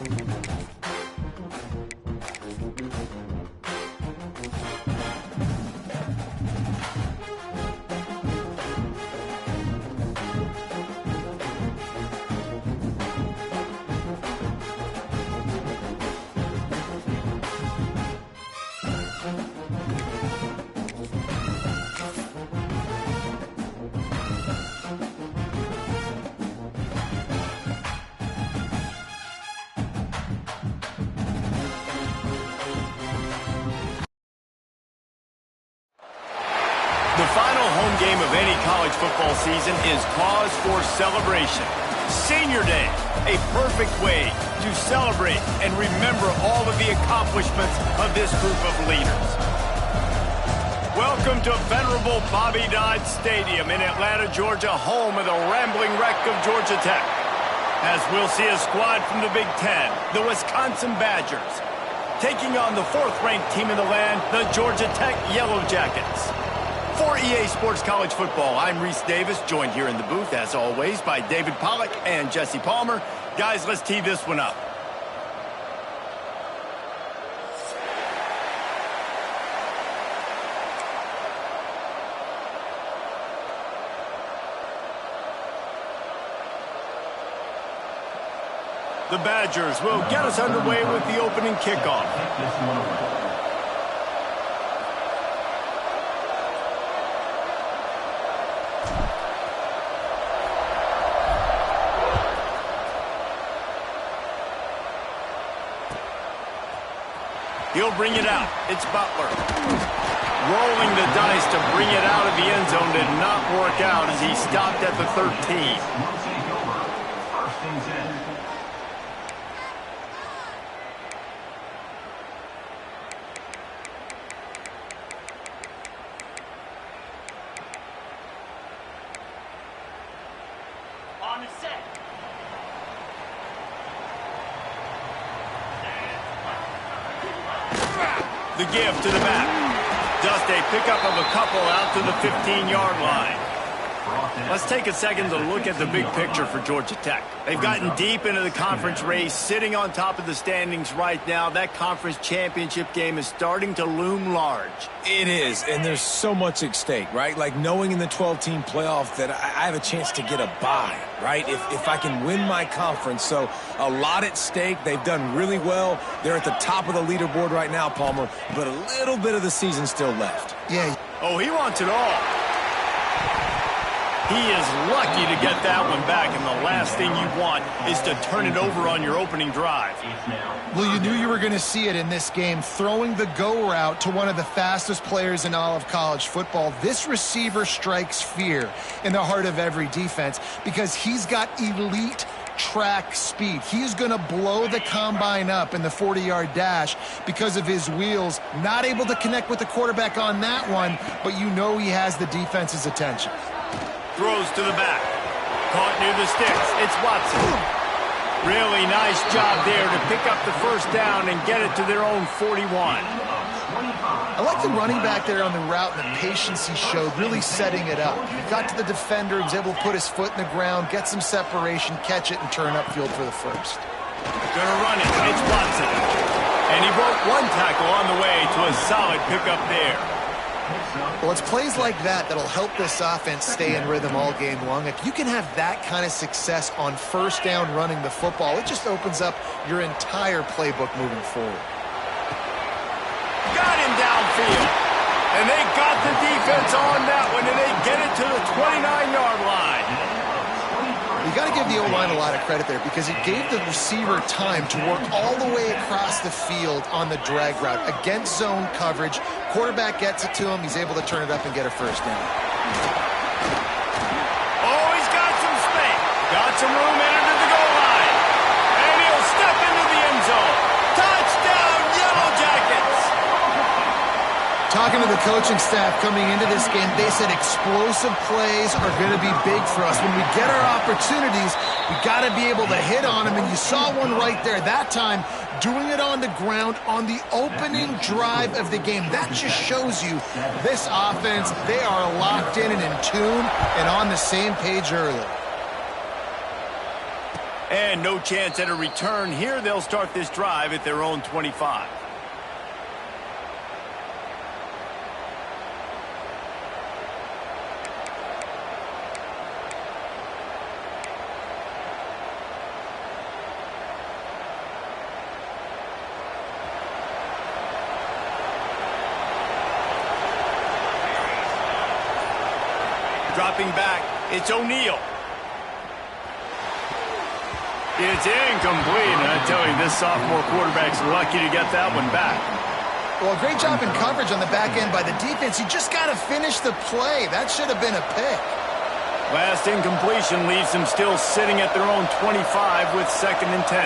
The final home game of any college football season is cause for celebration. Senior Day, a perfect way to celebrate and remember all of the accomplishments of this group of leaders. Welcome to venerable Bobby Dodd Stadium in Atlanta, Georgia, home of the rambling wreck of Georgia Tech. As we'll see a squad from the Big Ten, the Wisconsin Badgers, taking on the fourth-ranked team in the land, the Georgia Tech Yellow Jackets. For EA Sports College Football, I'm Reese Davis, joined here in the booth, as always, by David Pollack and Jesse Palmer. Guys, let's tee this one up. The Badgers will get us underway with the opening kickoff. He'll bring it out. It's Butler. Rolling the dice to bring it out of the end zone did not work out as he stopped at the 13. On the set. The give to the back. Just a pickup of a couple out to the 15-yard line. Let's take a second to look at the big picture for Georgia Tech. They've gotten deep into the conference race, sitting on top of the standings right now. That conference championship game is starting to loom large. It is, and there's so much at stake, right? Like knowing in the 12-team playoff that I have a chance to get a bye, right? If I can win my conference. So a lot at stake. They've done really well. They're at the top of the leaderboard right now, Palmer, but a little bit of the season still left. Yeah. Oh, he wants it all. He is lucky to get that one back, and the last thing you want is to turn it over on your opening drive. Well, you knew you were going to see it in this game, throwing the go route to one of the fastest players in all of college football. This receiver strikes fear in the heart of every defense because he's got elite track speed. He's going to blow the combine up in the 40-yard dash because of his wheels. Not able to connect with the quarterback on that one, but you know he has the defense's attention. Throws to the back. Caught near the sticks. It's Watson. Really nice job there to pick up the first down and get it to their own 41. I like the running back there on the route and the patience he showed, really setting it up. He got to the defender, he was able to put his foot in the ground, get some separation, catch it, and turn upfield for the first. Gonna run it. It's Watson. And he broke one tackle on the way to a solid pickup there. Well, it's plays like that that'll help this offense stay in rhythm all game long. If you can have that kind of success on first down running the football, it just opens up your entire playbook moving forward. Got him downfield. And they got the defense on that one, and they get it to the 29-yard line. You got to give the O-line a lot of credit there because it gave the receiver time to work all the way across the field on the drag route against zone coverage. Quarterback gets it to him. He's able to turn it up and get a first down. Oh, he's got some space. Got some room into the goal line. And he'll step into the end zone. Touchdown, Yellow Jackets. Talking to the coaching staff coming into this game, they said explosive plays are going to be big for us. When we get our opportunities, we got to be able to hit on them, and you saw one right there. That time, doing it on the ground on the opening drive of the game. That just shows you this offense, they are locked in and in tune and on the same page early. And no chance at a return here. They'll start this drive at their own 25. Dropping back, it's O'Neal. It's incomplete, and I tell you, this sophomore quarterback's lucky to get that one back. Well, great job in coverage on the back end by the defense. You just got to finish the play. That should have been a pick. Last incompletion leaves them still sitting at their own 25 with 2nd and 10.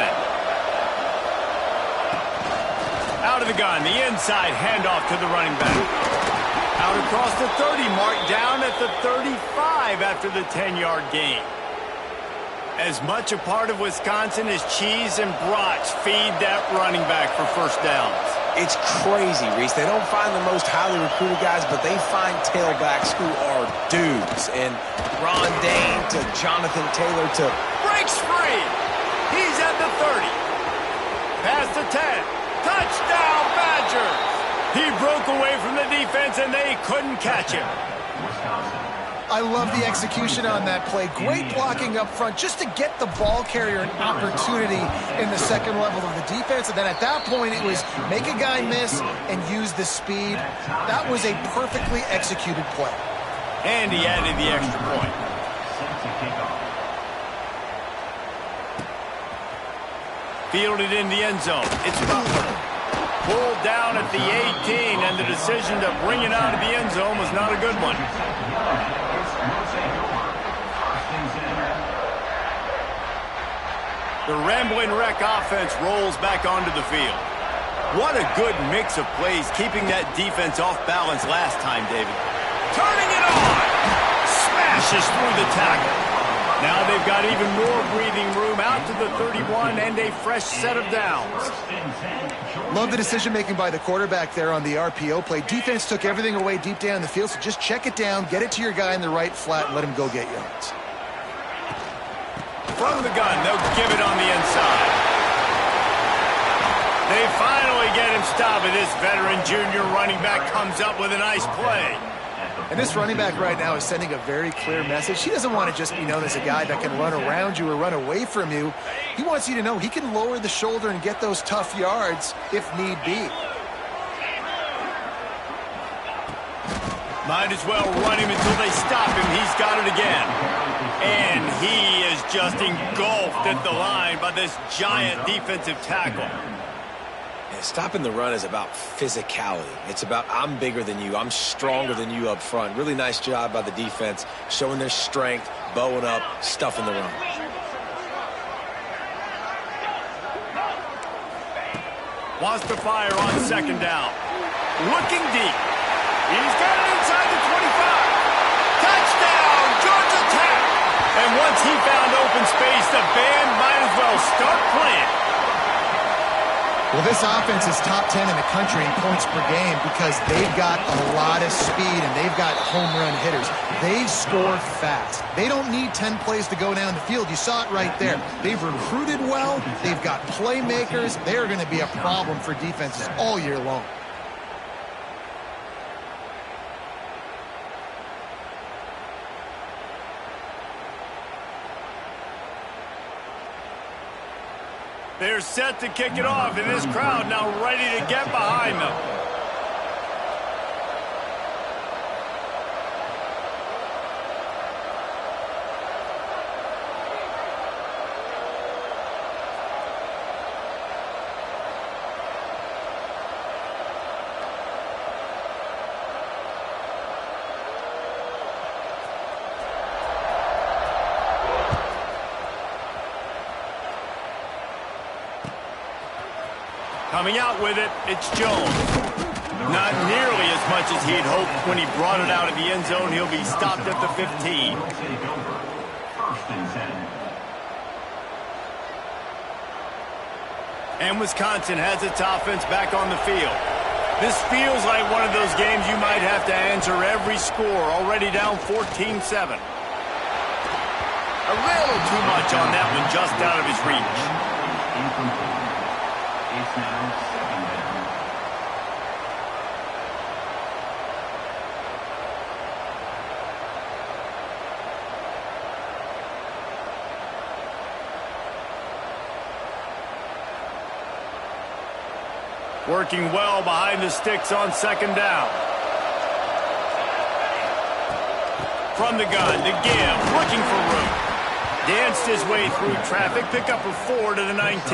Out of the gun, the inside handoff to the running back. Out across the 30 mark, down at the 35 after the 10-yard gain. As much a part of Wisconsin as cheese and brats feed that running back for first downs. It's crazy, Reese. They don't find the most highly recruited guys, but they find tailbacks who are dudes. And Ron Dane to Jonathan Taylor to... Breaks free. He's at the 30. Past the 10. Touchdown, Badgers. He broke away from the defense, and they couldn't catch him. I love the execution on that play. Great blocking up front just to get the ball carrier an opportunity in the second level of the defense. And then at that point, it was make a guy miss and use the speed. That was a perfectly executed play. And he added the extra point. Fielded in the end zone. It's Butler. Pulled down at the 18, and the decision to bring it out of the end zone was not a good one. The Rambling Wreck offense rolls back onto the field. What a good mix of plays, keeping that defense off balance last time, David. Turning it on! Smashes through the tackle. Now they've got even more breathing room out to the 31 and a fresh set of downs. Love the decision-making by the quarterback there on the RPO play. Defense took everything away deep down the field, so just check it down, get it to your guy in the right flat, and let him go get yards. From the gun, they'll give it on the inside. They finally get him stopped, and this veteran junior running back comes up with a nice play. And this running back right now is sending a very clear message. He doesn't want to just be known as a guy that can run around you or run away from you. He wants you to know he can lower the shoulder and get those tough yards if need be. Might as well run him until they stop him. He's got it again. And he is just engulfed at the line by this giant defensive tackle. Stopping the run is about physicality. It's about I'm bigger than you. I'm stronger than you up front. Really nice job by the defense, showing their strength, bowing up, stuffing the run. Wants to fire on 2nd down. Looking deep. He's got it inside the 25. Touchdown, Georgia Tech. And once he found open space, the band might as well start playing. Well, this offense is top 10 in the country in points per game because they've got a lot of speed and they've got home run hitters. They score fast. They don't need 10 plays to go down the field. You saw it right there. They've recruited well. They've got playmakers. They are going to be a problem for defenses all year long. They're set to kick it off, and this crowd now ready to get behind them. Coming out with it, it's Jones. Not nearly as much as he'd hoped when he brought it out of the end zone. He'll be stopped at the 15. And Wisconsin has its offense back on the field. This feels like one of those games you might have to answer every score, already down 14-7. A little too much on that one, just out of his reach. It's now second down. Working well behind the sticks on second down. From the gun to give, looking for room. Danced his way through traffic, pick up a 4 to the 19. It's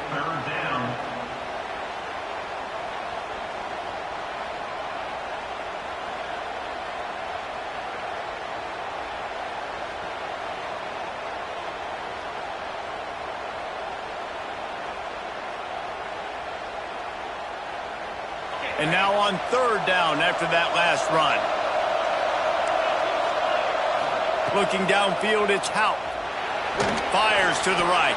third down. And now on third down after that last run. Looking downfield, it's Hout. Fires to the right.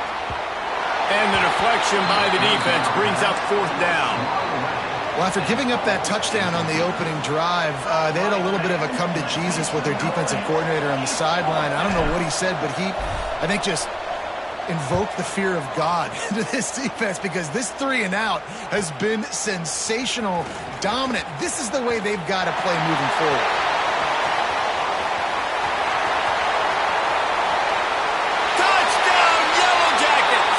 And the deflection by the defense brings up fourth down. Well, after giving up that touchdown on the opening drive, they had a little bit of a come to Jesus with their defensive coordinator on the sideline. I don't know what he said, but he, I think, just invoked the fear of God into this defense, because this 3 and out has been sensational, dominant. This is the way they've got to play moving forward. Touchdown, Yellow Jackets!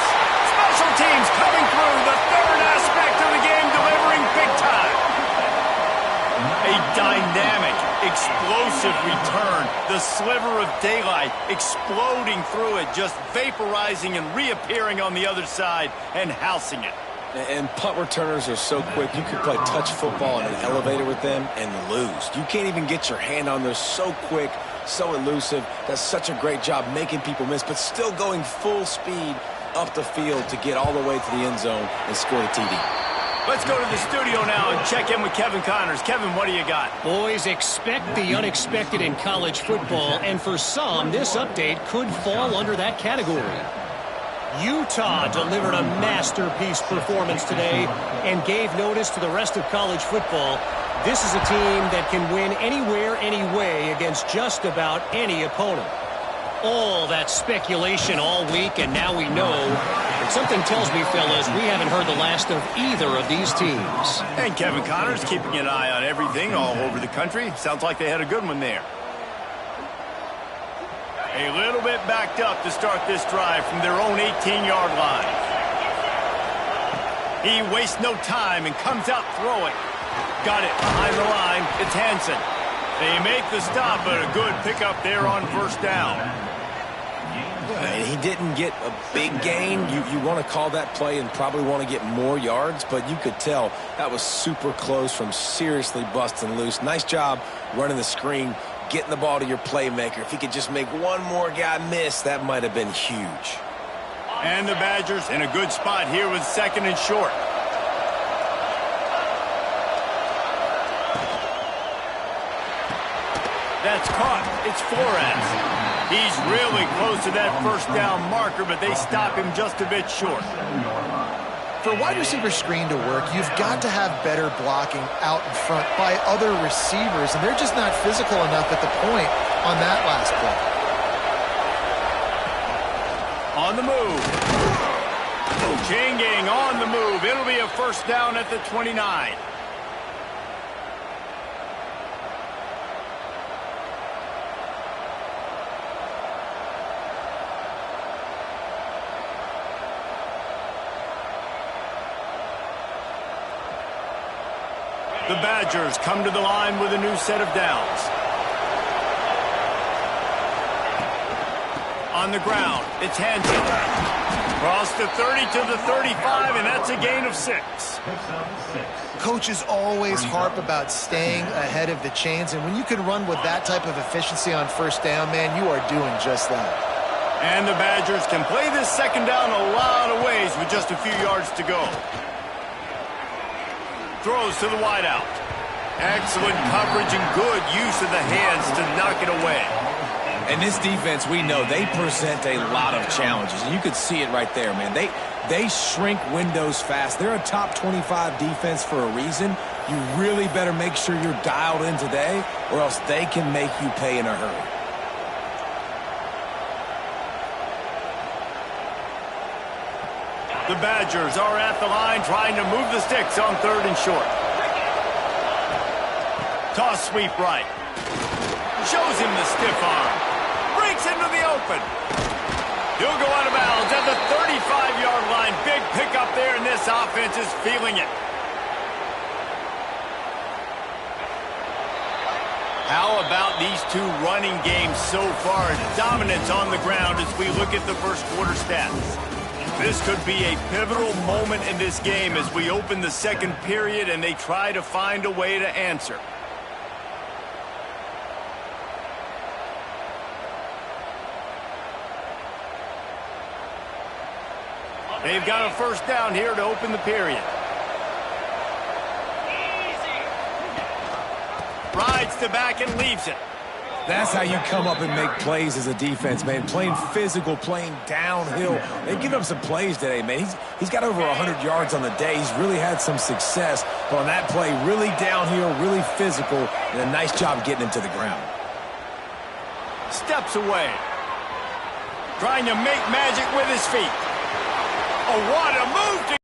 Special teams coming through, the third aspect of the game, delivering big time. A dynamic, explosive return. The sliver of daylight exploding through it, just vaporizing and reappearing on the other side and housing it. And punt returners are so quick. You could play touch football in an elevator with them and lose. You can't even get your hand on them. So quick, so elusive. Does such a great job making people miss, but still going full speed up the field to get all the way to the end zone and score the TD. Let's go to the studio now and check in with Kevin Connors. Kevin, what do you got? Boys, expect the unexpected in college football, and for some, this update could fall under that category. Utah delivered a masterpiece performance today and gave notice to the rest of college football. This is a team that can win anywhere, any way against just about any opponent. All that speculation all week, and now we know. But something tells me, fellas, we haven't heard the last of either of these teams. And Kevin Connors keeping an eye on everything all over the country. Sounds like they had a good one there. A little bit backed up to start this drive from their own 18-yard line. He wastes no time and comes out throwing. Got it behind the line. It's Hansen. They make the stop, but a good pickup there on first down. He didn't get a big gain. You want to call that play and probably want to get more yards, but you could tell that was super close from seriously busting loose. Nice job running the screen, getting the ball to your playmaker. If he could just make one more guy miss, that might have been huge. And the Badgers in a good spot here with second and short. That's caught. It's Flores. He's really close to that first down marker, but they stop him just a bit short. For a wide receiver screen to work, you've got to have better blocking out in front by other receivers, and they're just not physical enough at the point on that last play. On the move. Chain gang on the move. It'll be a first down at the 29. The Badgers come to the line with a new set of downs. On the ground, it's Hansen. Cross the 30 to the 35, and that's a gain of 6. Coaches always harp about staying ahead of the chains, and when you can run with that type of efficiency on first down, man, you are doing just that. And the Badgers can play this second down a lot of ways with just a few yards to go. Throws to the wideout. Excellent coverage and good use of the hands to knock it away. And this defense, we know, they present a lot of challenges. And you could see it right there, man. They shrink windows fast. They're a top 25 defense for a reason. You really better make sure you're dialed in today, or else they can make you pay in a hurry. The Badgers are at the line trying to move the sticks on 3rd and short. Toss sweep right. Shows him the stiff arm. Breaks into the open. He'll go out of bounds at the 35-yard line. Big pickup there, and this offense is feeling it. How about these two running games so far? Dominance on the ground as we look at the first quarter stats. This could be a pivotal moment in this game as we open the second period and they try to find a way to answer. They've got a first down here to open the period. Rides to back and leaves it. That's how you come up and make plays as a defense, man. Playing physical, playing downhill. They've given up some plays today, man. He's got over 100 yards on the day. He's really had some success. But on that play, really downhill, really physical, and a nice job getting him to the ground. Steps away. Trying to make magic with his feet. Oh, what a move to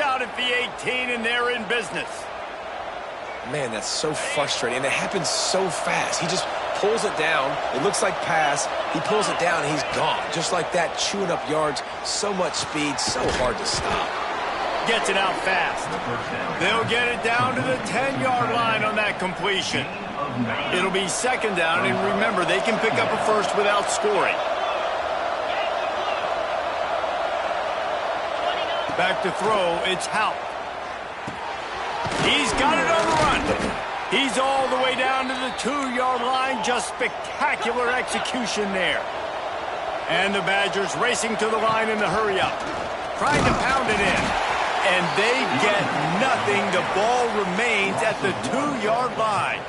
out at the 18, and they're in business. Man, that's so frustrating, and it happens so fast. He just pulls it down. It looks like pass. He pulls it down, and he's gone. Just like that, chewing up yards. So much speed, so hard to stop. Gets it out fast. They'll get it down to the 10-yard line on that completion. It'll be 2nd down, and remember, they can pick up a first without scoring. Back to throw, it's Houck. He's got it on the run. He's all the way down to the 2-yard line. Just spectacular execution there. And the Badgers racing to the line in the hurry-up. Trying to pound it in. And they get nothing. The ball remains at the 2-yard line.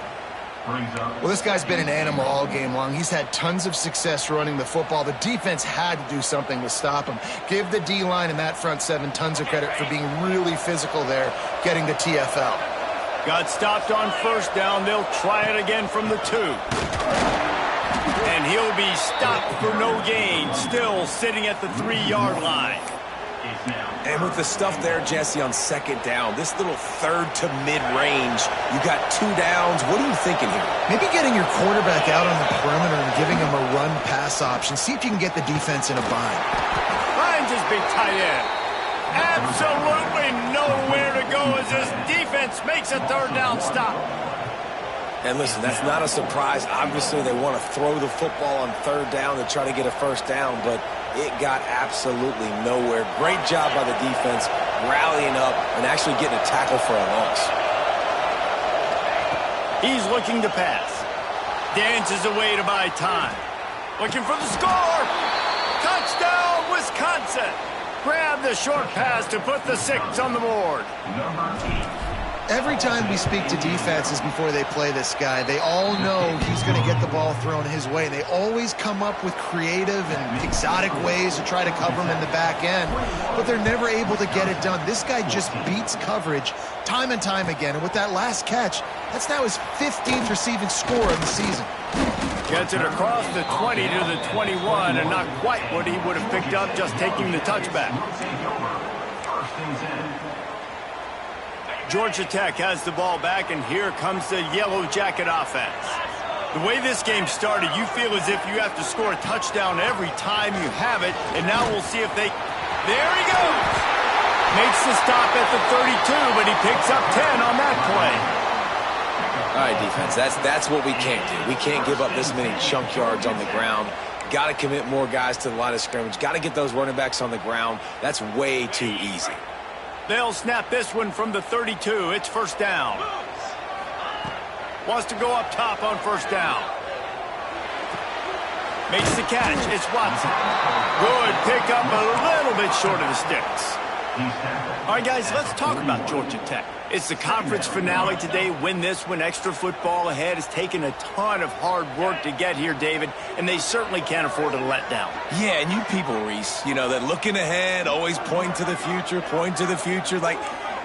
Well, this guy's been an animal all game long. He's had tons of success running the football. The defense had to do something to stop him. Give the D-line and that front seven tons of credit for being really physical there, getting the TFL. Got stopped on 1st down. They'll try it again from the 2. And he'll be stopped for no gain, still sitting at the 3-yard line. And with the stuff there, Jesse, on 2nd down, this little 3rd to mid-range, you got 2 downs. What are you thinking here? Maybe getting your quarterback out on the perimeter and giving him a run-pass option. See if you can get the defense in a bind. Finds his big tight end. Absolutely nowhere to go as this defense makes a 3rd down stop. And listen, that's not a surprise. Obviously, they want to throw the football on 3rd down to try to get a 1st down, but it got absolutely nowhere. Great job by the defense, rallying up and actually getting a tackle for a loss. He's looking to pass. Dances away to buy time. Looking for the score. Touchdown, Wisconsin. Grab the short pass to put the 6 on the board. Every time we speak to defenses before they play this guy, they all know he's going to get the ball thrown his way. And they always come up with creative and exotic ways to try to cover him in the back end, but they're never able to get it done. This guy just beats coverage time and time again. And with that last catch, that's now his 15th receiving score of the season. Gets it across the 20 to the 21, and not quite what he would have picked up just taking the touchback. Georgia Tech has the ball back, and here comes the Yellow Jacket offense. The way this game started, you feel as if you have to score a touchdown every time you have it, and now we'll see if they... There he goes! Makes the stop at the 32, but he picks up 10 on that play. All right, defense, that's what we can't do. We can't give up this many chunk yards on the ground. Got to commit more guys to the line of scrimmage. Got to get those running backs on the ground. That's way too easy. They'll snap this one from the 32. It's 1st down. Wants to go up top on 1st down. Makes the catch. It's Watson. Good pickup, a little bit short of the sticks. All right, guys, let's talk about Georgia Tech. It's the conference finale today. Win this one. Extra football ahead. Has taken a ton of hard work to get here, David, and they certainly can't afford to let down. Yeah, and you people, Reese, you know, that looking ahead, always point to the future, Like,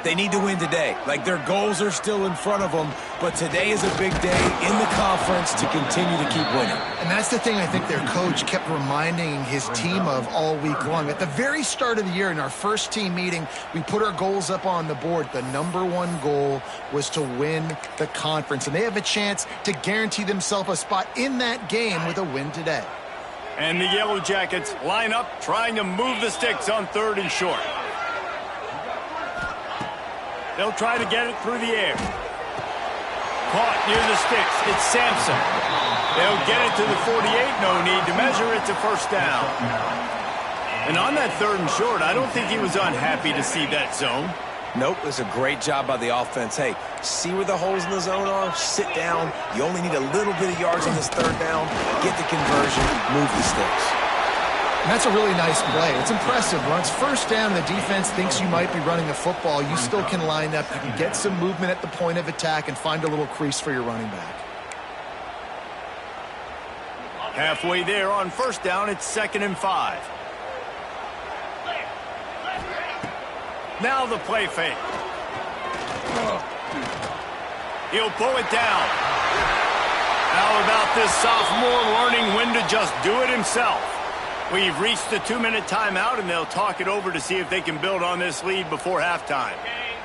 They need to win today. Like, their goals are still in front of them, but today is a big day in the conference to continue to keep winning. And that's the thing I think their coach kept reminding his team of all week long. At the very start of the year, in our first team meeting, we put our goals up on the board. The #1 goal was to win the conference, and they have a chance to guarantee themselves a spot in that game with a win today. And the Yellow Jackets line up, trying to move the sticks on 3rd and short. They'll try to get it through the air. Caught near the sticks. It's Sampson. They'll get it to the 48. No need to measure. It's a first down. And on that 3rd and short, I don't think he was unhappy to see that zone. Nope, it was a great job by the offense. Hey, see where the holes in the zone are? Sit down. You only need a little bit of yards on this 3rd down. Get the conversion. Move the sticks. And that's a really nice play. It's impressive. Once first down, the defense thinks you might be running the football. You still can line up. You can get some movement at the point of attack and find a little crease for your running back. Halfway there on first down, it's 2nd and 5. Now the play fake. He'll pull it down. How about this sophomore learning when to just do it himself? We've reached the 2-minute timeout, and they'll talk it over to see if they can build on this lead before halftime.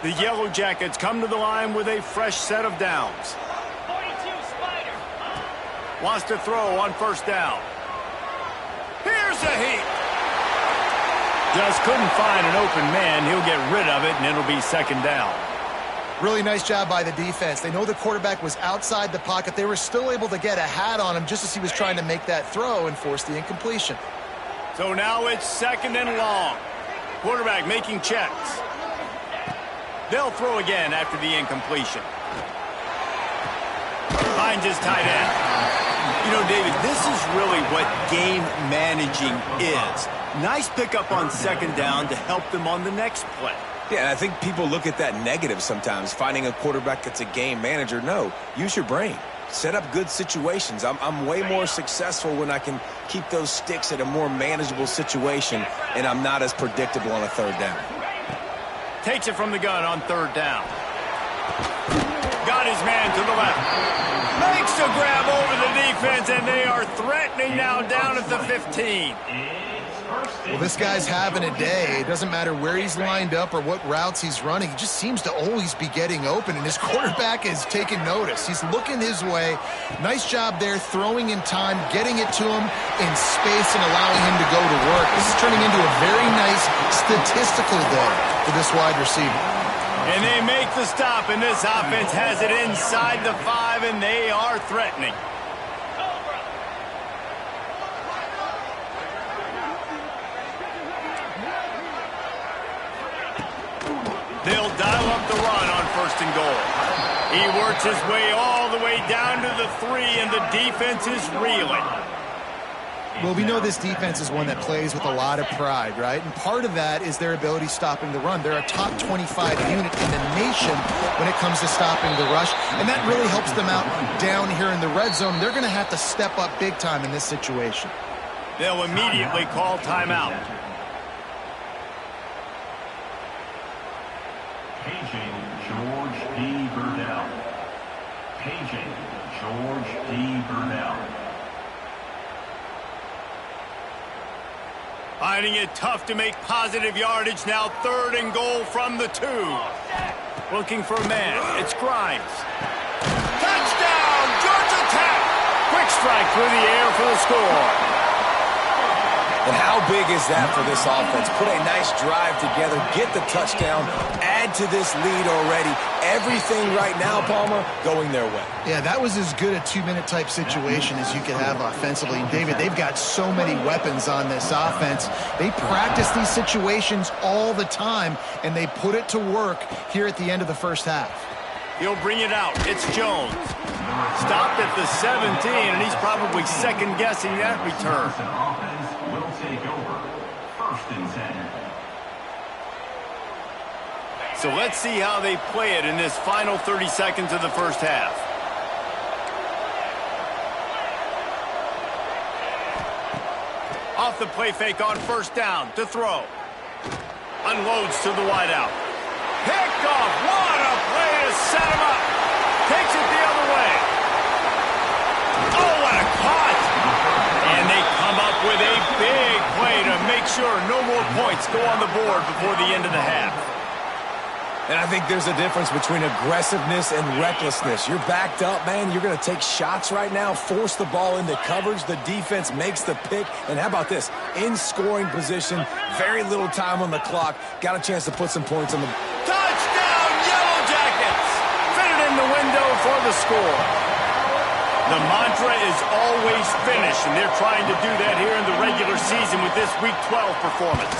The Yellow Jackets come to the line with a fresh set of downs. Wants to throw on first down. Here's a heat. Just couldn't find an open man. He'll get rid of it, and it'll be 2nd down. Really nice job by the defense. They know the quarterback was outside the pocket. They were still able to get a hat on him just as he was trying to make that throw and force the incompletion. So now it's 2nd and long. Quarterback making checks. They'll throw again after the incompletion. Finds his tight end. You know, David, this is really what game managing is. Nice pickup on 2nd down to help them on the next play. Yeah, and I think people look at that negative sometimes, finding a quarterback that's a game manager. No, use your brain. Set up good situations. I'm way more successful when I can keep those sticks at a more manageable situation, and I'm not as predictable on a 3rd down. Takes it from the gun on 3rd down. Got his man to the left. Makes a grab over the defense, and they are threatening now down at the 15. Well, this guy's having a day. It doesn't matter where he's lined up or what routes he's running. He just seems to always be getting open, and his quarterback is taking notice. He's looking his way. Nice job there, throwing in time, getting it to him in space and allowing him to go to work. This is turning into a very nice statistical day for this wide receiver. And they make the stop, and this offense has it inside the 5, and they are threatening. They'll dial up the run on 1st and goal. He works his way all the way down to the 3, and the defense is reeling. Well, we know this defense is one that plays with a lot of pride, right? And part of that is their ability stopping the run. They're a top 25 unit in the nation when it comes to stopping the rush, and that really helps them out down here in the red zone. They're going to have to step up big time in this situation. They'll immediately call timeout. Paging George D. Burdell. Paging George D. Burdell. Finding it tough to make positive yardage now. 3rd and goal from the 2. Looking for a man. It's Grimes. Touchdown, Georgia Tech. Quick strike through the air for the score. And how big is that for this offense? Put a nice drive together, get the touchdown, add to this lead already. Everything right now, Palmer, going their way. Yeah, that was as good a 2-minute type situation as you could have offensively. And David, they've got so many weapons on this offense. They practice these situations all the time, and they put it to work here at the end of the first half. He'll bring it out. It's Jones. Stopped at the 17, and he's probably second-guessing that return. Offense will take over. 1st and 10. So let's see how they play it in this final 30 seconds of the first half. Off the play fake on 1st down to throw. Unloads to the wideout. Picked off. What a play to set him up. Takes it the other way. Oh, what a caught. And they come up with a big play to make sure no more points go on the board before the end of the half. And I think there's a difference between aggressiveness and recklessness. You're backed up, man. You're going to take shots right now, force the ball into coverage. The defense makes the pick. And how about this? In scoring position, very little time on the clock. Got a chance to put some points on the... Touchdown, Yellow Jackets! Fitted in the window for the score. The mantra is always finish, and they're trying to do that here in the regular season with this Week 12 performance.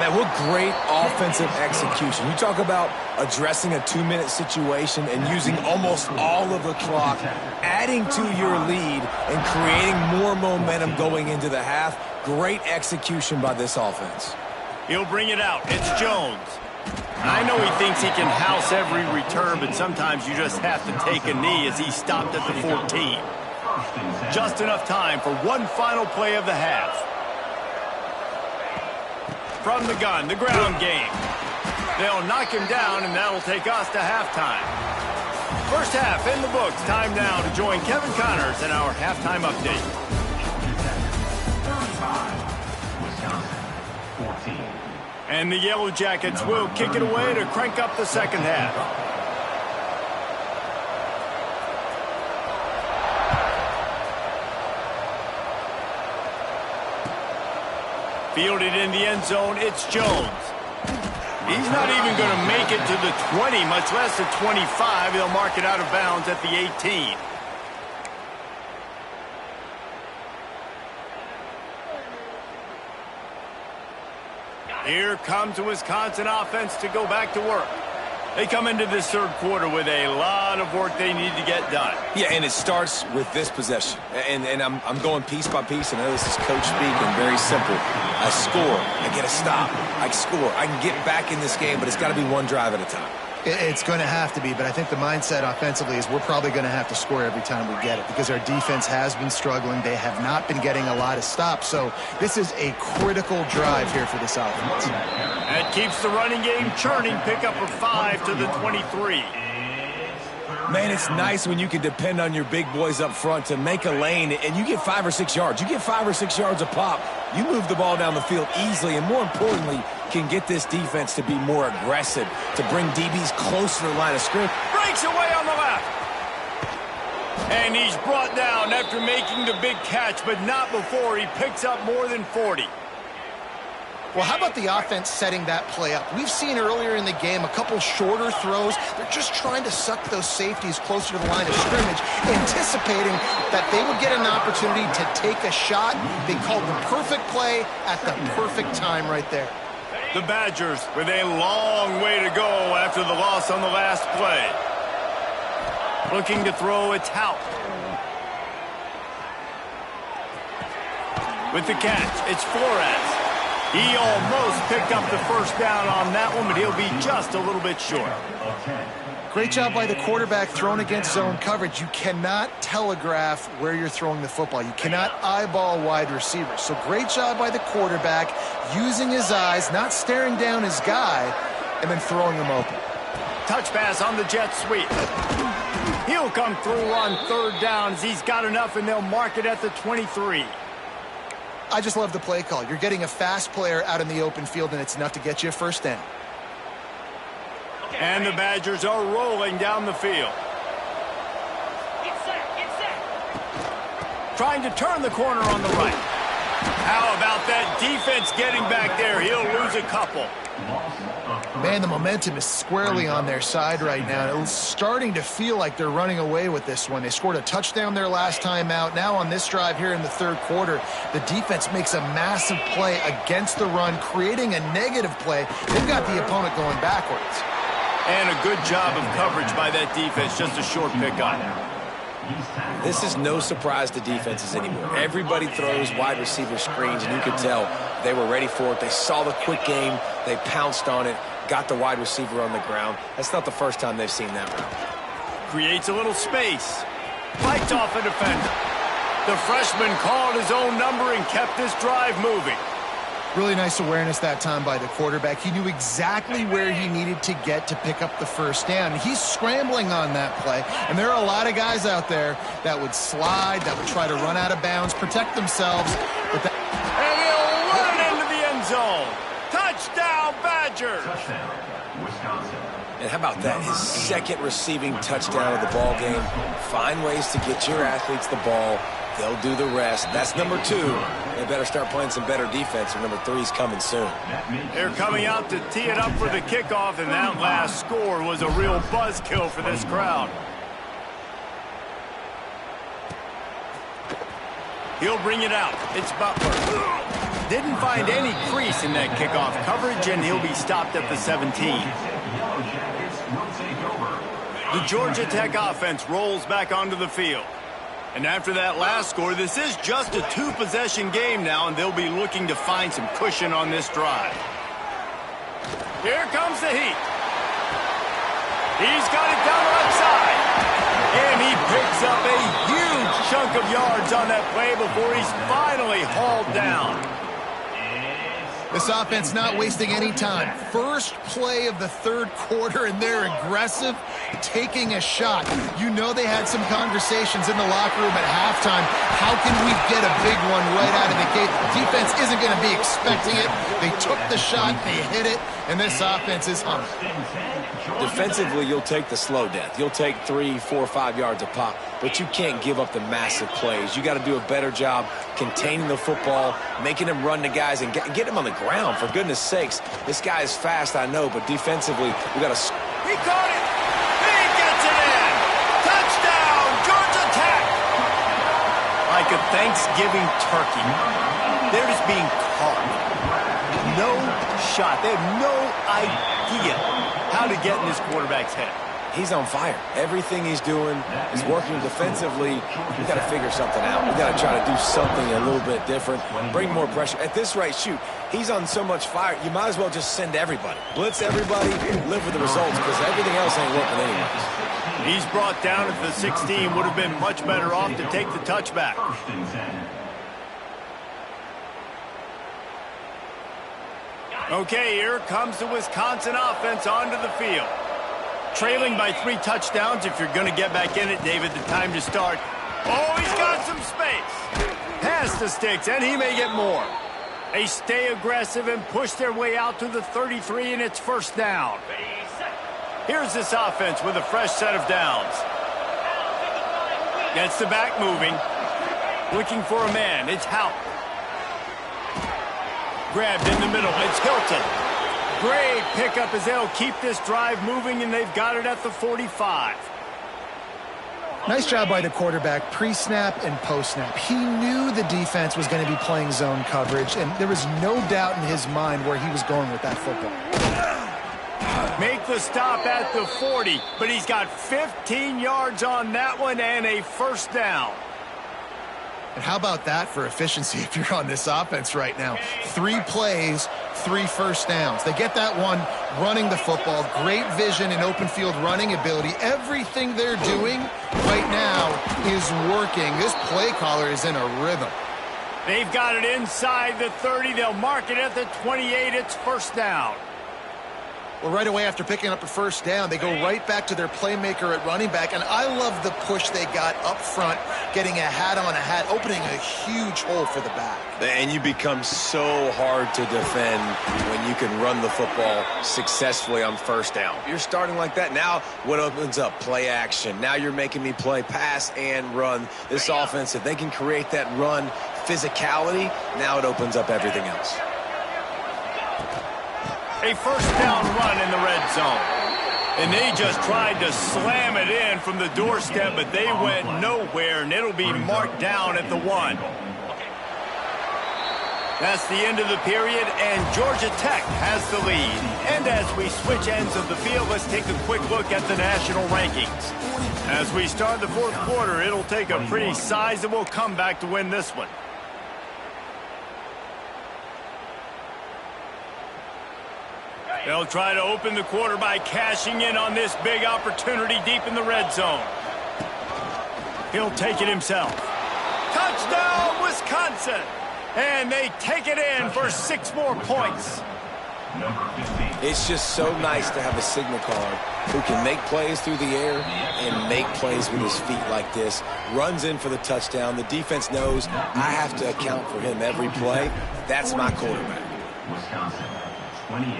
Man, what great offensive execution. You talk about addressing a 2-minute situation and using almost all of the clock, adding to your lead and creating more momentum going into the half. Great execution by this offense. He'll bring it out. It's Jones. I know he thinks he can house every return, but sometimes you just have to take a knee as he stopped at the 14. Just enough time for one final play of the half. From the gun, the ground game. They'll knock him down, and that'll take us to halftime. First half in the books. Time now to join Kevin Connors in our halftime update. And the Yellow Jackets will kick it away to crank up the second half. Fielded in the end zone, it's Jones. He's not even going to make it to the 20, much less the 25. He'll mark it out of bounds at the 18. Here comes the Wisconsin offense to go back to work. They come into this third quarter with a lot of work they need to get done. Yeah, and it starts with this possession. And I'm going piece by piece. I know this is coach speaking, very simple. I score, I get a stop, I score. I can get back in this game, but it's got to be one drive at a time. It's going to have to be, but I think the mindset offensively is we're probably going to have to score every time we get it because our defense has been struggling. They have not been getting a lot of stops, so this is a critical drive here for this offense. That keeps the running game churning. Pickup of 5 to the 23. Man, it's nice when you can depend on your big boys up front to make a lane, and you get 5 or 6 yards. You get 5 or 6 yards a pop. You move the ball down the field easily, and more importantly, can get this defense to be more aggressive, to bring DBs closer to the line of scrimmage. Breaks away on the left. And he's brought down after making the big catch, but not before he picks up more than 40. Well, how about the offense setting that play up? We've seen earlier in the game a couple shorter throws. They're just trying to suck those safeties closer to the line of scrimmage, anticipating that they would get an opportunity to take a shot. They called the perfect play at the perfect time right there. The Badgers with a long way to go after the loss on the last play. Looking to throw, it's Hout. With the catch, it's Flores. He almost picked up the first down on that one, but he'll be just a little bit short. Great job by the quarterback thrown against zone coverage. You cannot telegraph where you're throwing the football. You cannot eyeball wide receivers. So great job by the quarterback using his eyes, not staring down his guy, and then throwing him open. Touch pass on the jet sweep. He'll come through on third down as he's got enough, and they'll mark it at the 23. I just love the play call. You're getting a fast player out in the open field, and it's enough to get you a first down. And the Badgers are rolling down the field. Get set. Trying to turn the corner on the right. How about that defense getting back there? He'll lose a couple. Man, the momentum is squarely on their side right now. It's starting to feel like they're running away with this one. They scored a touchdown their last time out. Now on this drive here in the third quarter, the defense makes a massive play against the run, creating a negative play. They've got the opponent going backwards. And a good job of coverage by that defense. Just a short pickup. This is no surprise to defenses anymore. Everybody throws wide receiver screens, and you could tell they were ready for it. They saw the quick game. They pounced on it, got the wide receiver on the ground. That's not the first time they've seen that route. Creates a little space. Fights off a defender. The freshman called his own number and kept this drive moving. Really nice awareness that time by the quarterback. He knew exactly where he needed to get to pick up the first down. He's scrambling on that play, and there are a lot of guys out there that would slide, that would try to run out of bounds, protect themselves. But and he'll run it into the end zone. Touchdown, Badgers! Touchdown, Wisconsin. And how about that? His second receiving touchdown of the ball game. Find ways to get your athletes the ball. They'll do the rest. That's number 2. They better start playing some better defense, or number 3's coming soon. They're coming out to tee it up for the kickoff, and that last score was a real buzzkill for this crowd. He'll bring it out. It's Butler. Didn't find any crease in that kickoff coverage, and he'll be stopped at the 17. Yellow Jackets will take over. The Georgia Tech offense rolls back onto the field. And after that last score, this is just a 2-possession game now, and they'll be looking to find some cushion on this drive. Here comes the heat. He's got it down the left side. And he picks up a huge chunk of yards on that play before he's finally hauled down. this offense not wasting any time. First play of the third quarter, and they're aggressive, taking a shot. You know they had some conversations in the locker room at halftime. How can we get a big one right out of the gate? The defense isn't going to be expecting it. They took the shot, they hit it, and this offense is humming. Defensively, you'll take the slow death. You'll take 3, 4, 5 yards a pop, but you can't give up the massive plays. You got to do a better job containing the football, making them run the guys, and get them on the ground, for goodness sakes. This guy is fast, I know, but defensively, we got to... He caught it! He gets it in! Touchdown, Georgia Tech! Like a Thanksgiving turkey, they're just being caught. No shot. They have no idea how to get in this quarterback's head. He's on fire. Everything he's doing is working defensively. We got to figure something out. We got to try to do something a little bit different, bring more pressure. At this rate, shoot, he's on so much fire, you might as well just send everybody. Blitz everybody, live with the results, because everything else ain't working anyways. He's brought down at the 16. Would have been much better off to take the touchback. First and 10. Okay, here comes the Wisconsin offense onto the field. Trailing by 3 touchdowns. If you're going to get back in it, David, the time to start. Oh, he's got some space. Pass the sticks, and he may get more. They stay aggressive and push their way out to the 33, and it's first down. Here's this offense with a fresh set of downs. Gets the back moving. Looking for a man. It's Houck. Grabbed in the middle. It's Hilton. Great pickup as they'll keep this drive moving, and they've got it at the 45. Nice job by the quarterback, pre-snap and post-snap. He knew the defense was going to be playing zone coverage, and there was no doubt in his mind where he was going with that football. Make the stop at the 40, but he's got 15 yards on that one and a first down. And how about that for efficiency if you're on this offense right now? 3 plays, 3 first downs. They get that one running the football, great vision and open field running ability. Everything they're doing right now is working. This play caller is in a rhythm. They've got it inside the 30. They'll mark it at the 28. It's first down. Well, right away after picking up a first down, they go right back to their playmaker at running back, and I love the push they got up front, getting a hat on a hat, opening a huge hole for the back. And you become so hard to defend when you can run the football successfully on first down. You're starting like that. Now what opens up? Play action. Now you're making me play pass and run. This offense, if they can create that run physicality, now it opens up everything else. A first down run in the red zone. And they just tried to slam it in from the doorstep, but they went nowhere, and it'll be marked down at the 1. That's the end of the period, and Georgia Tech has the lead. And as we switch ends of the field, let's take a quick look at the national rankings. As we start the fourth quarter, it'll take a pretty sizable comeback to win this one. They'll try to open the quarter by cashing in on this big opportunity deep in the red zone. He'll take it himself. Touchdown, Wisconsin! And they take it in for 6 more points. It's just so nice to have a signal caller who can make plays through the air and make plays with his feet like this. Runs in for the touchdown. The defense knows I have to account for him every play. That's my quarterback. Wisconsin, 28.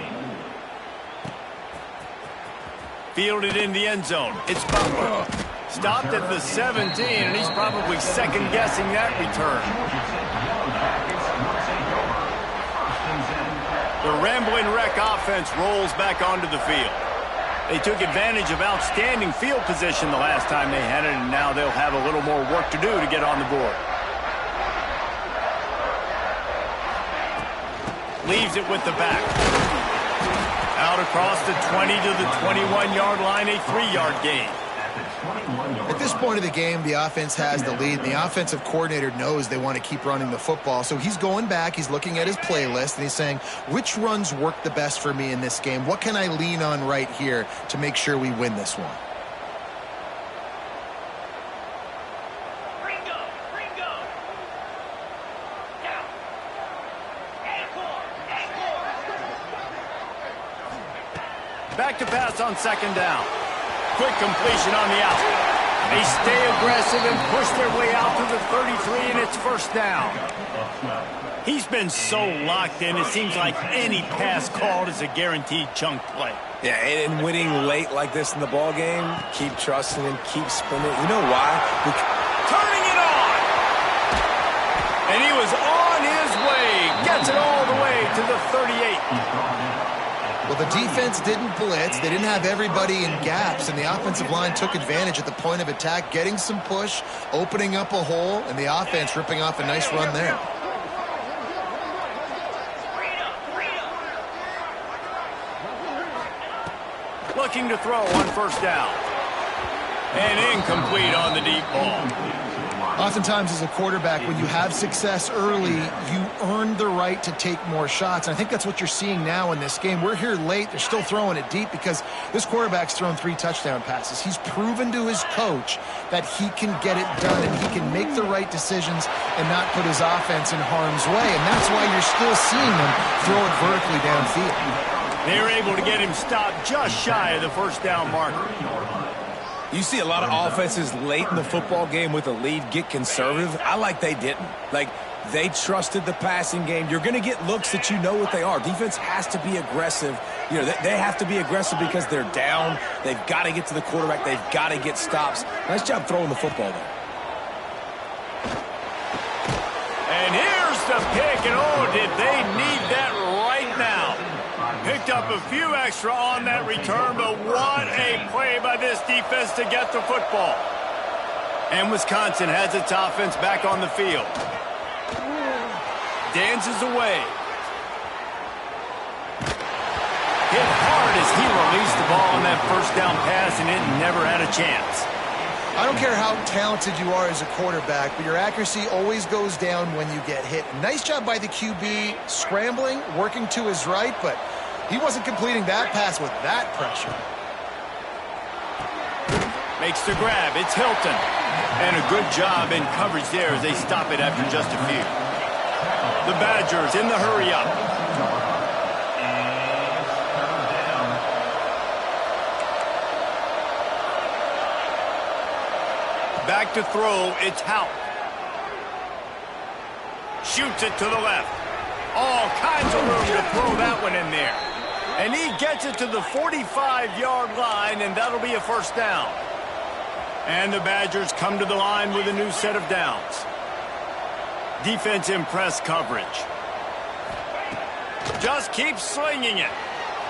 Fielded in the end zone. It's Butler. Stopped at the 17, and he's probably second-guessing that return. The Rambling Wreck offense rolls back onto the field. They took advantage of outstanding field position the last time they had it, and now they'll have a little more work to do to get on the board. Leaves it with the back. Out across the 20 to the 21-yard line, a 3-yard gain. At this point of the game, the offense has the lead, and the offensive coordinator knows they want to keep running the football. So he's going back, he's looking at his playlist, and he's saying, which runs work the best for me in this game? What can I lean on right here to make sure we win this one? Back to pass on second down. Quick completion on the out. They stay aggressive and push their way out to the 33, and it's first down. He's been so locked in, it seems like any pass called is a guaranteed chunk play. Yeah, and winning late like this in the ball game, keep trusting and keep spinning. You know why? Turning it on! And he was on his way. Gets it all the way to the 38. Well, the defense didn't blitz. They didn't have everybody in gaps, and the offensive line took advantage at the point of attack, getting some push, opening up a hole, and the offense ripping off a nice run there. Looking to throw on first down. And incomplete on the deep ball. Oftentimes as a quarterback, when you have success early, you earn the right to take more shots. And I think that's what you're seeing now in this game. We're here late. They're still throwing it deep because this quarterback's thrown 3 touchdown passes. He's proven to his coach that he can get it done and he can make the right decisions and not put his offense in harm's way. And that's why you're still seeing them throw it vertically downfield. They were able to get him stopped just shy of the first down marker. You see a lot of offenses late in the football game with a lead get conservative. I like they didn't. Like, they trusted the passing game. You're going to get looks that you know what they are. Defense has to be aggressive. You know, they have to be aggressive because they're down. They've got to get to the quarterback. They've got to get stops. Nice job throwing the football there. And here's the pick, and oh, did they need that right now. Picked up a few extra on that return, but what a play by this defense to get the football. And Wisconsin has its offense back on the field. Dances away. Hit hard as he released the ball on that first down pass, and it never had a chance. I don't care how talented you are as a quarterback, but your accuracy always goes down when you get hit. Nice job by the QB scrambling, working to his right, but he wasn't completing that pass with that pressure. Makes the grab. It's Hilton. And a good job in coverage there as they stop it after just a few. The Badgers in the hurry up. Back to throw. It's Houck. Shoots it to the left. All kinds of room to throw that one in there. And he gets it to the 45-yard line, and that'll be a first down. And the Badgers come to the line with a new set of downs. Defense in press coverage. Just keeps slinging it.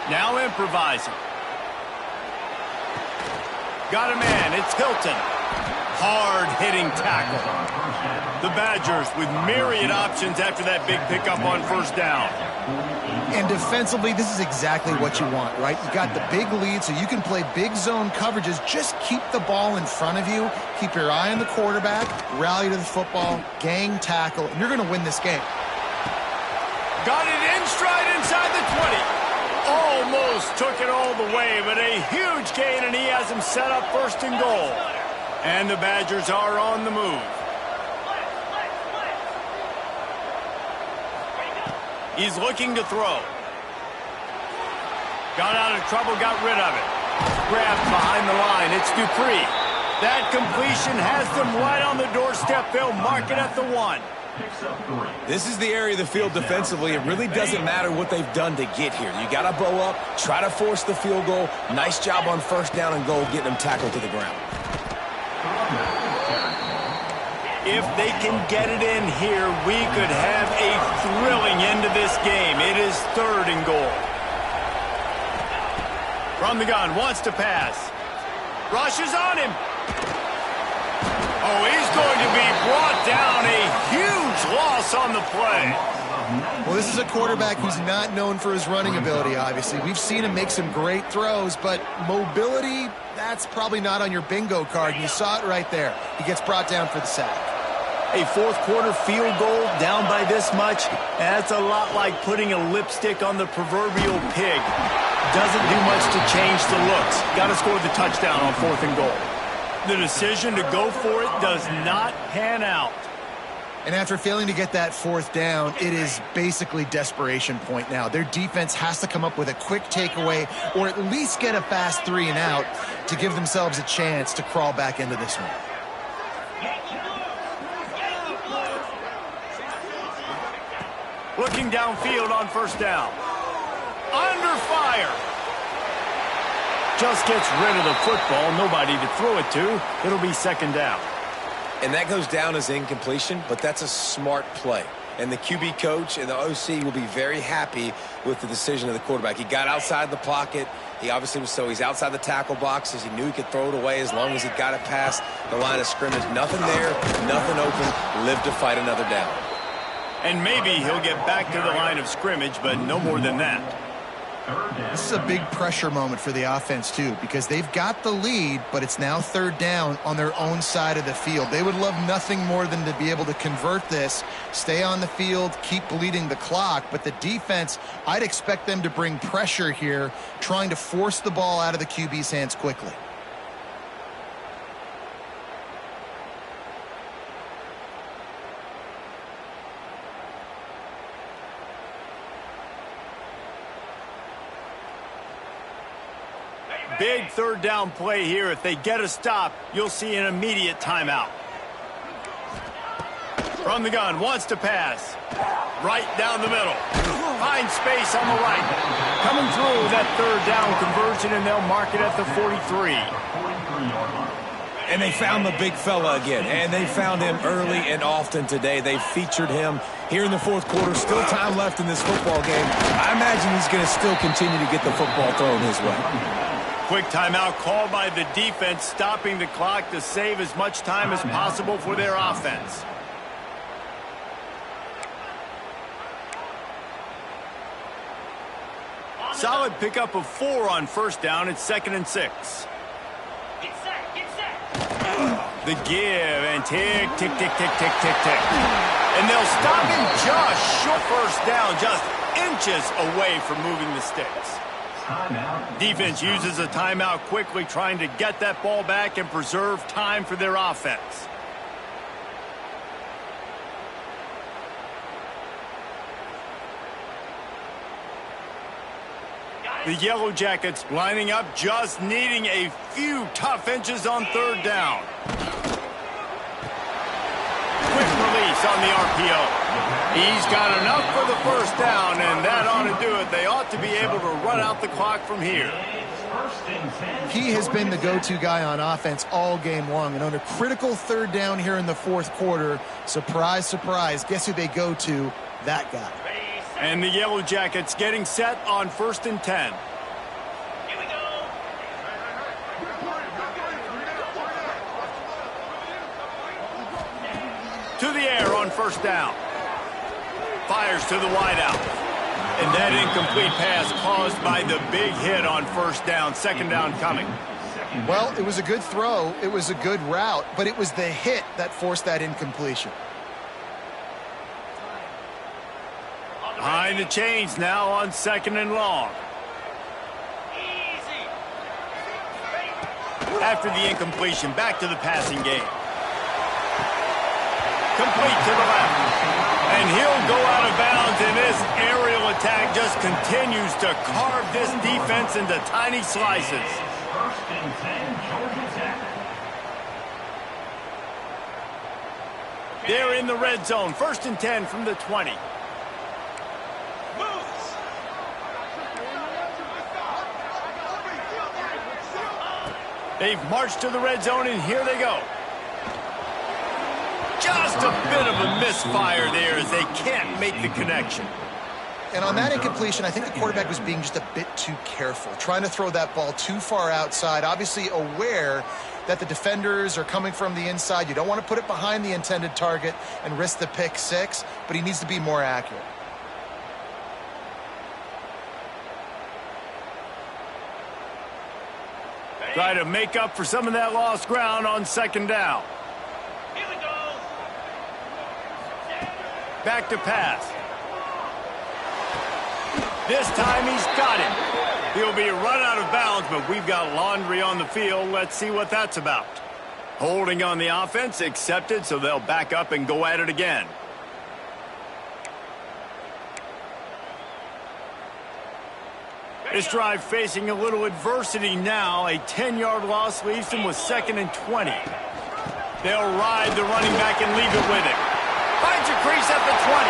Now improvising. Got a man. It's Hilton. Hard-hitting tackle. The Badgers with myriad options after that big pickup on first down. And defensively, this is exactly what you want, right? You got the big lead, so you can play big zone coverages. Just keep the ball in front of you. Keep your eye on the quarterback. Rally to the football. Gang tackle. And you're going to win this game. Got it in stride inside the 20. Almost took it all the way, but a huge gain, and he has him set up first and goal. And the Badgers are on the move. He's looking to throw. Got out of trouble, got rid of it. Grabbed behind the line. It's Dupree. That completion has them right on the doorstep. They'll mark it at the 1. This is the area of the field defensively. It really doesn't matter what they've done to get here. You got to bow up, try to force the field goal. Nice job on first down and goal getting them tackled to the ground. If they can get it in here, we could have a thrilling end to this game. It is 3rd and goal. From the gun, wants to pass. Rushes on him. Oh, he's going to be brought down. A huge loss on the play. Well, this is a quarterback who's not known for his running ability, obviously. We've seen him make some great throws, but mobility, that's probably not on your bingo card, and you saw it right there. He gets brought down for the sack. A fourth-quarter field goal down by this much, that's a lot like putting a lipstick on the proverbial pig. Doesn't do much to change the looks. Got to score the touchdown on 4th and goal. The decision to go for it does not pan out. And after failing to get that 4th down, it is basically desperation point now. Their defense has to come up with a quick takeaway or at least get a fast 3 and out to give themselves a chance to crawl back into this one. Looking downfield on first down. Under fire. Just gets rid of the football. Nobody to throw it to. It'll be 2nd down. And that goes down as incompletion, but that's a smart play. And the QB coach and the OC will be very happy with the decision of the quarterback. He got outside the pocket. He obviously was he's outside the tackle boxes. He knew he could throw it away as long as he got it past the line of scrimmage. Nothing there, nothing open. Live to fight another down. And maybe he'll get back to the line of scrimmage, but no more than that. This is a big pressure moment for the offense, too, because they've got the lead, but it's now 3rd down on their own side of the field. They would love nothing more than to be able to convert this, stay on the field, keep bleeding the clock, but the defense, I'd expect them to bring pressure here, trying to force the ball out of the QB's hands quickly. Big 3rd down play here. If they get a stop, you'll see an immediate timeout. From the gun, wants to pass. Right down the middle. Finds space on the right. Coming through that 3rd down conversion, and they'll mark it at the 43. And they found the big fella again, and they found him early and often today. They featured him here in the 4th quarter. Still time left in this football game. I imagine he's going to still continue to get the football thrown his way. Quick timeout called by the defense, stopping the clock to save as much time as possible for their offense. Solid pickup of 4 on first down. It's 2nd and 6. Get set, get set. The give and tick, tick, tick, tick, tick, tick, tick. And they'll stop him just short first down, just inches away from moving the sticks. Defense uses a timeout quickly, trying to get that ball back and preserve time for their offense. The Yellow Jackets lining up, just needing a few tough inches on 3rd down. Quick release on the RPO. He's got enough for the first down, and that ought to do it. They ought to be able to run out the clock from here. He has been the go-to guy on offense all game long, and on a critical 3rd down here in the 4th quarter, surprise, surprise, guess who they go to? That guy. And the Yellow Jackets getting set on 1st and 10. Here we go. To the air on first down. Fires to the wideout. And that incomplete pass caused by the big hit on first down. 2nd down coming. Well, it was a good throw. It was a good route, but it was the hit that forced that incompletion. Behind the chains now on 2nd and long. Easy. After the incompletion, back to the passing game. Complete to the left. And he'll go out of bounds in this aerial attack just continues to carve this defense into tiny slices. First and 10, Georgia Tech. They're in the red zone. First and 10 from the 20. They've marched to the red zone, and here they go. Just a bit of a misfire there as they can't make the connection. And on that incompletion, I think the quarterback was being just a bit too careful, trying to throw that ball too far outside, obviously aware that the defenders are coming from the inside. You don't want to put it behind the intended target and risk the pick six, but he needs to be more accurate. Try to make up for some of that lost ground on second down. Here we go. Back to pass. This time he's got it. He'll be run out of bounds, but we've got laundry on the field. Let's see what that's about. Holding on the offense, accepted, so they'll back up and go at it again. This drive facing a little adversity now. A 10-yard loss leaves them with 2nd and 20. They'll ride the running back and leave it with him. Finds a crease at the 20.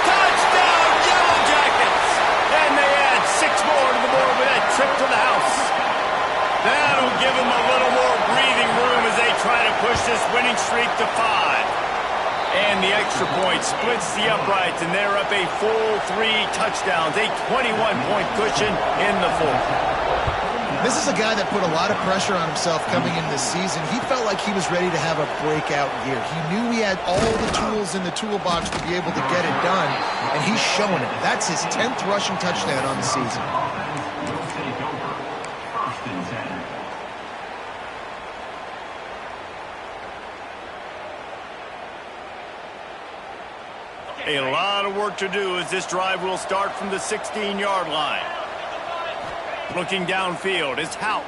Touchdown, Yellow Jackets! And they add 6 more to the board with that trip to the house. That'll give them a little more breathing room as they try to push this winning streak to 5. And the extra point splits the uprights, and they're up a full 3 touchdowns, a 21-point cushion in the fourth. This is a guy that put a lot of pressure on himself coming into this season. He felt like he was ready to have a breakout year. He knew he had all the tools in the toolbox to be able to get it done, and he's showing it. That's his 10th rushing touchdown on the season. Will take over. First and 10. A lot of work to do as this drive will start from the 16-yard line. Looking downfield, it's Hout.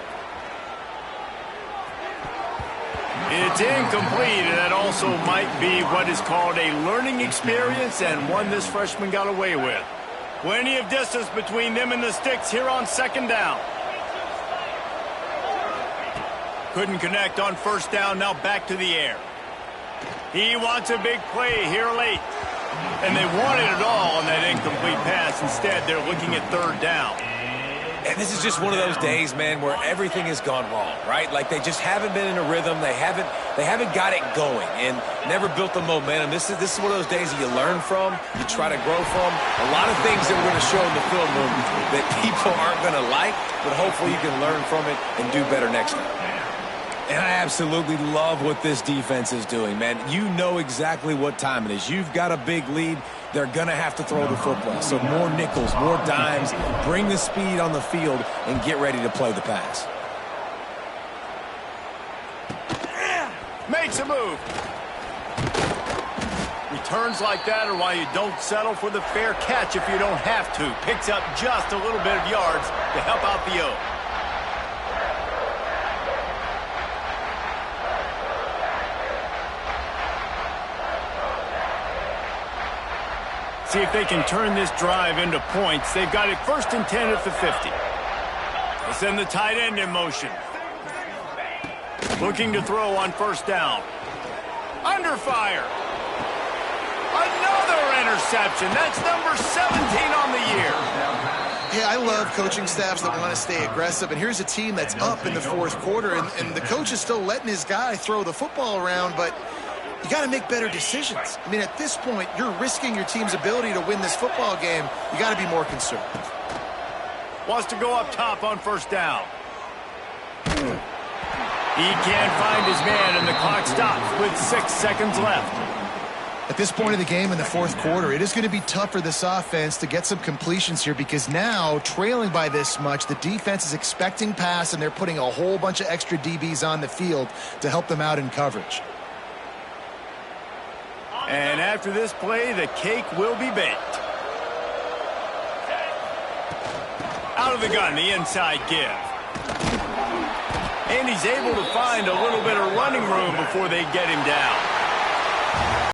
It's incomplete, and that also might be what is called a learning experience and one this freshman got away with. Plenty of distance between them and the sticks here on second down. Couldn't connect on first down, now back to the air. He wants a big play here late. And they wanted it all on that incomplete pass. Instead, they're looking at third down. And this is just one of those days, man, where everything has gone wrong, right? Like they just haven't been in a rhythm. They haven't got it going and never built the momentum. This is one of those days that you learn from, you try to grow from. A lot of things that we're going to show in the film room that people aren't going to like, but hopefully you can learn from it and do better next time. And I absolutely love what this defense is doing, man. You know exactly what time it is. You've got a big lead. They're going to have to throw the football. So more nickels, more dimes, bring the speed on the field, and get ready to play the pass. Makes a move. Returns like that are why you don't settle for the fair catch if you don't have to. Picks up just a little bit of yards to help out the O. See if they can turn this drive into points. They've got it 1st and 10 at the 50. They send the tight end in motion. Looking to throw on first down. Under fire. Another interception. That's number 17 on the year. Yeah, I love coaching staffs that want to stay aggressive. And here's a team that's up in the fourth quarter, and the coach is still letting his guy throw the football around, but you got to make better decisions. I mean, at this point, you're risking your team's ability to win this football game. You got to be more conservative. Wants to go up top on first down. He can't find his man, and the clock stops with 6 seconds left. At this point of the game in the fourth quarter, it is going to be tough for this offense to get some completions here because now, trailing by this much, the defense is expecting pass, and they're putting a whole bunch of extra DBs on the field to help them out in coverage. And after this play, the cake will be baked. Out of the gun, the inside give. And he's able to find a little bit of running room before they get him down.